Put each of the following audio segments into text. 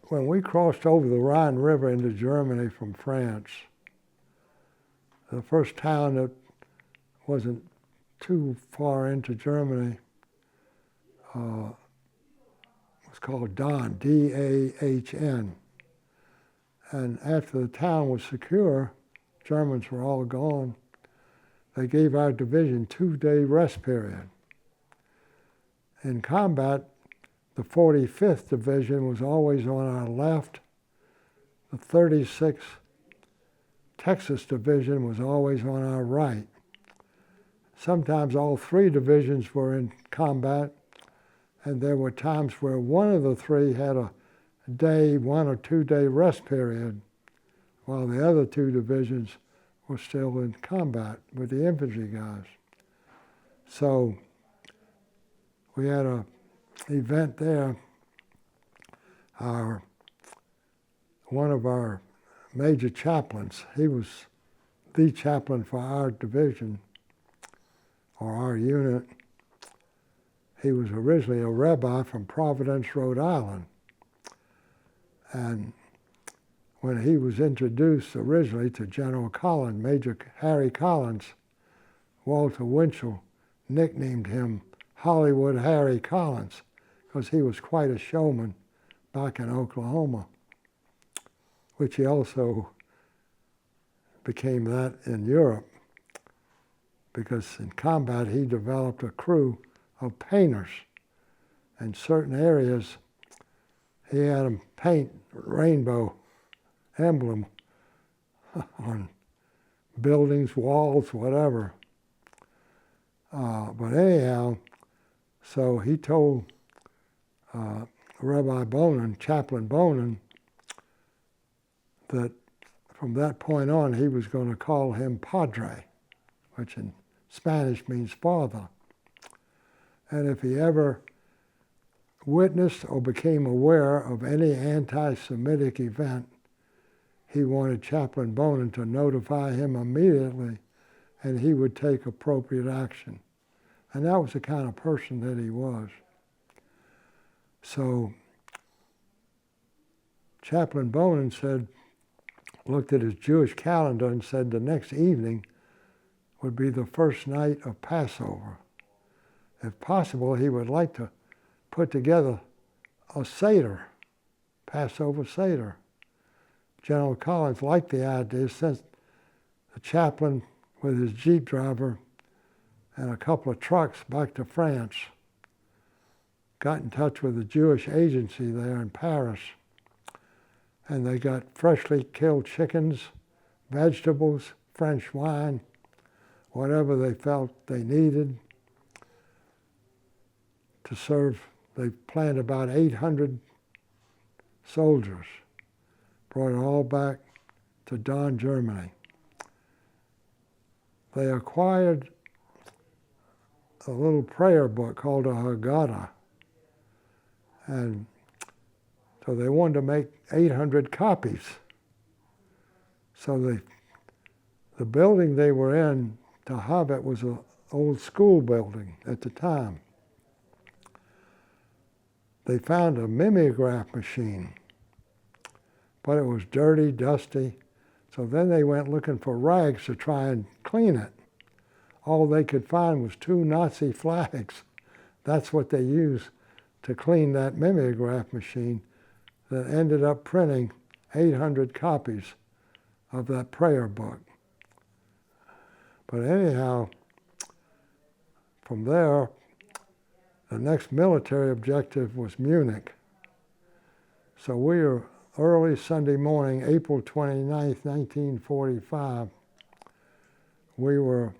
when we crossed over the Rhine River into Germany from France, the first town that wasn't too far into Germany was called Dahn, D-A-H-N. And after the town was secure, Germans were all gone, they gave our division 2-day rest period. In combat, the 45th Division was always on our left. The 36th Texas Division was always on our right. Sometimes all 3 divisions were in combat, and there were times where one of the 3 had a day, 1 or 2-day rest period, while the other 2 divisions were still in combat with the infantry guys. So we had an event there. One of our major chaplains, he was the chaplain for our division or our unit. He was originally a rabbi from Providence, Rhode Island. And when he was introduced originally to General Collins, Major Harry Collins, Walter Winchell nicknamed him Hollywood Harry Collins because he was quite a showman back in Oklahoma, which he also became that in Europe because in combat he developed a crew of painters. In certain areas, he had them paint rainbow emblem on buildings, walls, whatever. But anyhow, so he told Rabbi Bonin, Chaplain Bonin, that from that point on he was going to call him Padre, which in Spanish means father. And if he ever witnessed or became aware of any anti-Semitic event, he wanted Chaplain Bonin to notify him immediately, and he would take appropriate action. And that was the kind of person that he was. So Chaplain Bonin looked at his Jewish calendar and said the next evening would be the first night of Passover. If possible, he would like to put together a seder, Passover seder. General Collins liked the idea, sent the chaplain with his Jeep driver and a couple of trucks back to France, got in touch with the Jewish agency there in Paris, and they got freshly killed chickens, vegetables, French wine, whatever they felt they needed to serve. They planned about 800 soldiers, brought it all back to Dahn, Germany. They acquired a little prayer book called a Haggadah, and so they wanted to make 800 copies. So the building they were in to have it was an old school building at the time. They found a mimeograph machine, but it was dirty, dusty. So then they went looking for rags to try and clean it. All they could find was 2 Nazi flags. That's what they used to clean that mimeograph machine that ended up printing 800 copies of that prayer book. But anyhow, from there, the next military objective was Munich. So we were early Sunday morning, April 29th, 1945, we were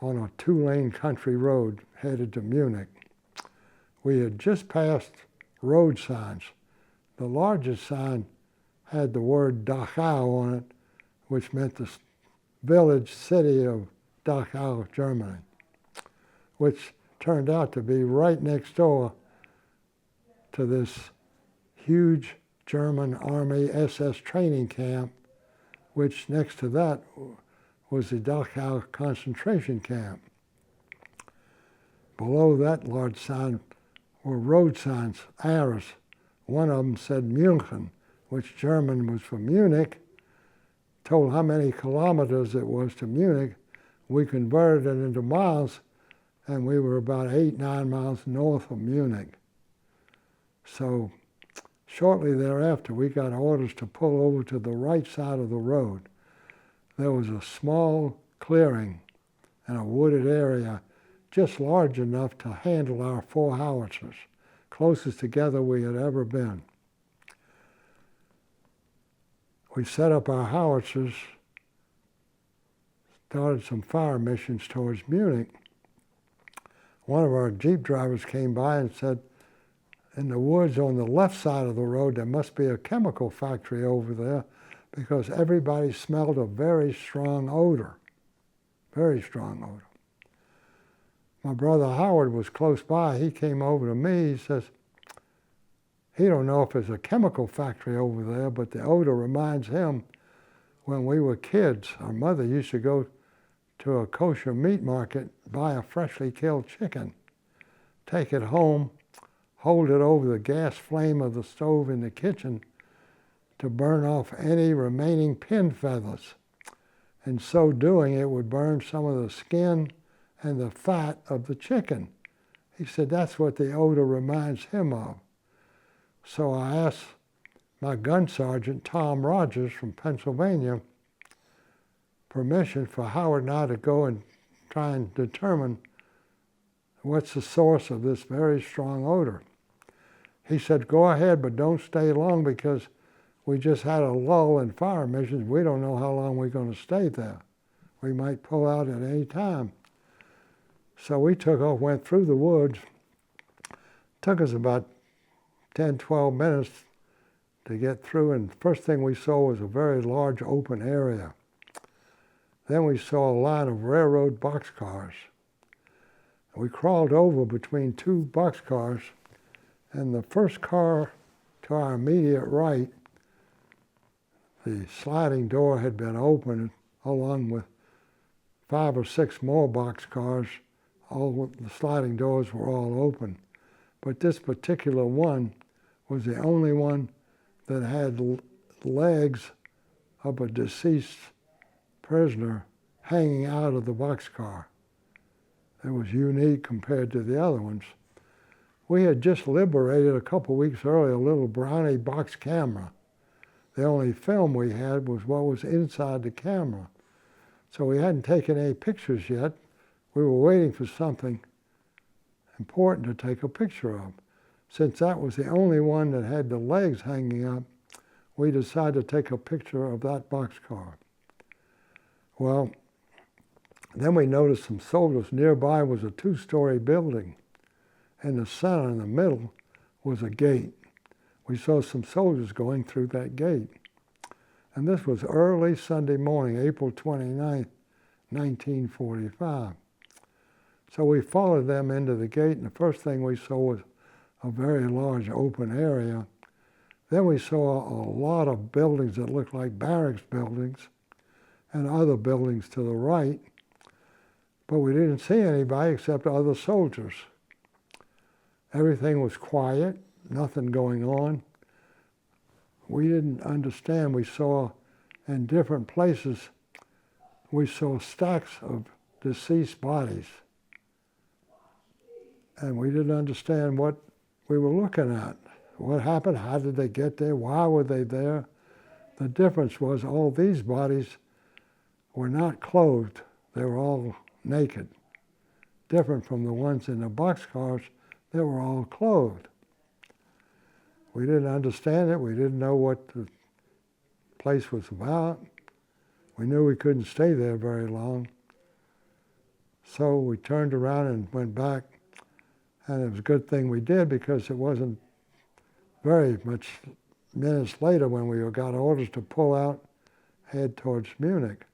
on a 2-lane country road headed to Munich. We had just passed road signs. The largest sign had the word Dachau on it, which meant the village city of Dachau, Germany, which turned out to be right next door to this huge German Army SS training camp, which next to that was the Dachau concentration camp. Below that large sign were road signs, arrows, one of them said München, which German was for Munich, told how many kilometers it was to Munich. We converted it into miles, and we were about 8-9 miles north of Munich. So shortly thereafter, we got orders to pull over to the right side of the road. There was a small clearing in a wooded area just large enough to handle our 4 howitzers, closest together we had ever been. We set up our howitzers, started some fire missions towards Munich. One of our Jeep drivers came by and said, in the woods on the left side of the road, there must be a chemical factory over there because everybody smelled a very strong odor, very strong odor. My brother Howard was close by. He came over to me. He says, he don't know if there's a chemical factory over there, but the odor reminds him when we were kids, our mother used to go to a kosher meat market, buy a freshly killed chicken, take it home, hold it over the gas flame of the stove in the kitchen to burn off any remaining pin feathers. In so doing, it would burn some of the skin and the fat of the chicken. He said that's what the odor reminds him of. So I asked my gun sergeant, Tom Rogers from Pennsylvania, permission for Howard and I to go and try and determine what's the source of this very strong odor. He said, go ahead, but don't stay long because we just had a lull in fire missions. We don't know how long we're going to stay there. We might pull out at any time. So we took off, went through the woods. Took us about 10, 12 minutes to get through, and the first thing we saw was a very large open area. Then we saw a line of railroad boxcars. We crawled over between 2 boxcars, and the first car to our immediate right, the sliding door had been opened along with 5 or 6 more boxcars. All the sliding doors were all open. But this particular one was the only one that had legs of a deceased prisoner hanging out of the boxcar. It was unique compared to the other ones. We had just liberated a couple weeks earlier a little Brownie box camera. The only film we had was what was inside the camera. So we hadn't taken any pictures yet. We were waiting for something important to take a picture of. Since that was the only one that had the legs hanging up, we decided to take a picture of that boxcar. Well, then we noticed some soldiers. Nearby was a 2-story building. In the center, in the middle, was a gate. We saw some soldiers going through that gate. And this was early Sunday morning, April 29th, 1945. So we followed them into the gate, and the first thing we saw was a very large open area. Then we saw a lot of buildings that looked like barracks buildings and other buildings to the right, but we didn't see anybody except other soldiers. Everything was quiet, nothing going on. We didn't understand. We saw in different places, we saw stacks of deceased bodies. And we didn't understand what we were looking at. What happened? How did they get there? Why were they there? The difference was all these bodies were not clothed. They were all naked. Different from the ones in the boxcars, they were all clothed. We didn't understand it. We didn't know what the place was about. We knew we couldn't stay there very long. So we turned around and went back. And it was a good thing we did because it wasn't very much minutes later when we got orders to pull out, head towards Munich.